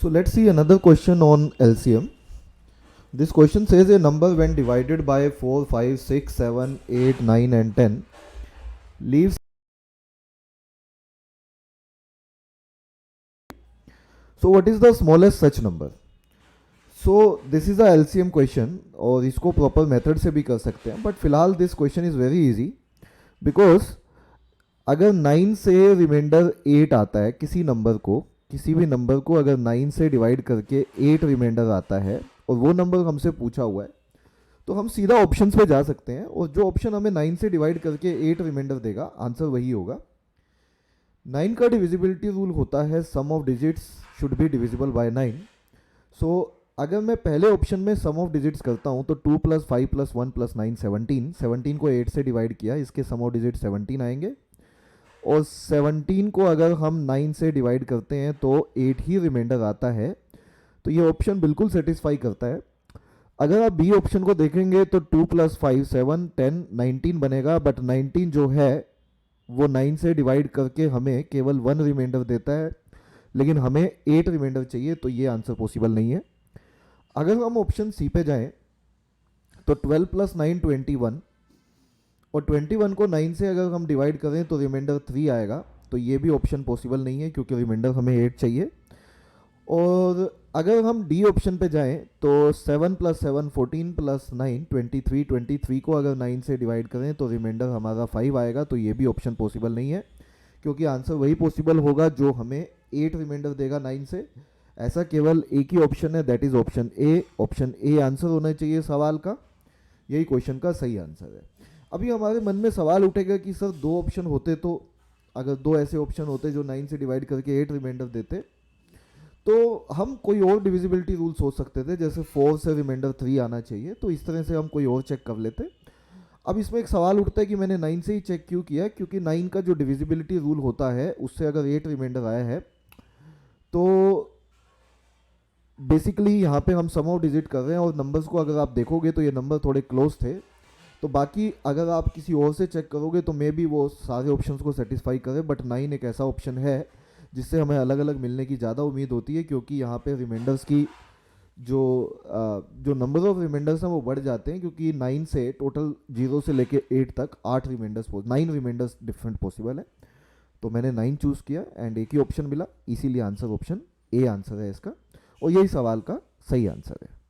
So let's see another question on LCM. This question says a number when divided by 4, 5, 6, 7, 8, 9 and 10 leaves. So what is the smallest such number? So this is a LCM question और इसको proper method से भी कर सकते हैं, but फिलहाल this question is very easy because अगर 9 से रिमाइंडर 8 आता है किसी नंबर को, किसी भी नंबर को अगर 9 से डिवाइड करके 8 रिमाइंडर आता है और वो नंबर हमसे पूछा हुआ है, तो हम सीधा ऑप्शंस पे जा सकते हैं और जो ऑप्शन हमें 9 से डिवाइड करके 8 रिमाइंडर देगा आंसर वही होगा। 9 का डिविजिबिलिटी रूल होता है sum of digits should be divisible by 9। So अगर मैं पहले ऑप्शन में सम ऑफ डिजिट्स करता हूँ तो 2 + 5 + 1 + 9 17, 17 को 8 से डिवाइड किया, इसके सम ऑफ डिजिट 17 आएंगे और 17 को अगर हम 9 से डिवाइड करते हैं तो 8 ही रिमाइंडर आता है, तो ये ऑप्शन बिल्कुल सेटिस्फाई करता है। अगर आप बी ऑप्शन को देखेंगे तो 2 + 5 7 10 19 बनेगा, बट 19 जो है वो 9 से डिवाइड करके हमें केवल 1 रिमाइंडर देता है, लेकिन हमें 8 रिमाइंडर चाहिए, तो ये आंसर पॉसिबल नहीं है। अगर हम ऑप्शन सी पे जाएं तो 12 + 9 21 और 21 को 9 से अगर हम डिवाइड करें तो रिमाइंडर 3 आएगा, तो ये भी ऑप्शन पॉसिबल नहीं है क्योंकि रिमाइंडर हमें 8 चाहिए। और अगर हम डी ऑप्शन पे जाएं तो 7 + 7 14 + 9 23, 23 को अगर 9 से डिवाइड करें तो रिमाइंडर हमारा 5 आएगा, तो ये भी ऑप्शन पॉसिबल नहीं है क्योंकि आंसर वही पॉसिबल होगा जो हमें 8 रिमाइंडर देगा 9 से। ऐसा केवल एक ही ऑप्शन है, that is option A. Option A answer होना चाहिए सवाल का, यही क्वेश्चन का सही आंसर है। अभी हमारे मन में सवाल उठेगा कि सर 2 ऑप्शन होते, तो अगर 2 ऐसे ऑप्शन होते जो 9 से डिवाइड करके 8 रिमाइंडर देते तो हम कोई और डिविजिबिलिटी रूल सोच सकते थे, जैसे 4 से रिमाइंडर 3 आना चाहिए, तो इस तरह से हम कोई और चेक कर लेते। अब इसमें एक सवाल उठता है कि मैंने 9 से ही चेक क्यों किया, क्योंकि 9 का जो डिविजिबिलिटी रूल होता है उससे अगर 8 रिमाइंडर आया है तो बेसिकली यहाँ पे हम सम ऑफ डिजिट कर रहे हैं और नंबर्स को अगर आप देखोगे तो ये नंबर थोड़े क्लोज थे, तो बाकी अगर आप किसी और से चेक करोगे तो मे बी वो सारे ऑप्शंस को सेटिस्फाई करे, बट 9 एक ऐसा ऑप्शन है जिससे हमें अलग अलग मिलने की ज़्यादा उम्मीद होती है, क्योंकि यहाँ पे रिमाइंडर्स की जो नंबर ऑफ रिमाइंडर्स हैं वो बढ़ जाते हैं, क्योंकि 9 से टोटल 0 से लेके 8 तक 8 रिमाइंडर्स 9 रिमाइंडर्स डिफरेंट पॉसिबल है। तो मैंने 9 चूज़ किया एंड एक ही ऑप्शन मिला, इसीलिए आंसर ऑप्शन ए आंसर है इसका, और यही सवाल का सही आंसर है।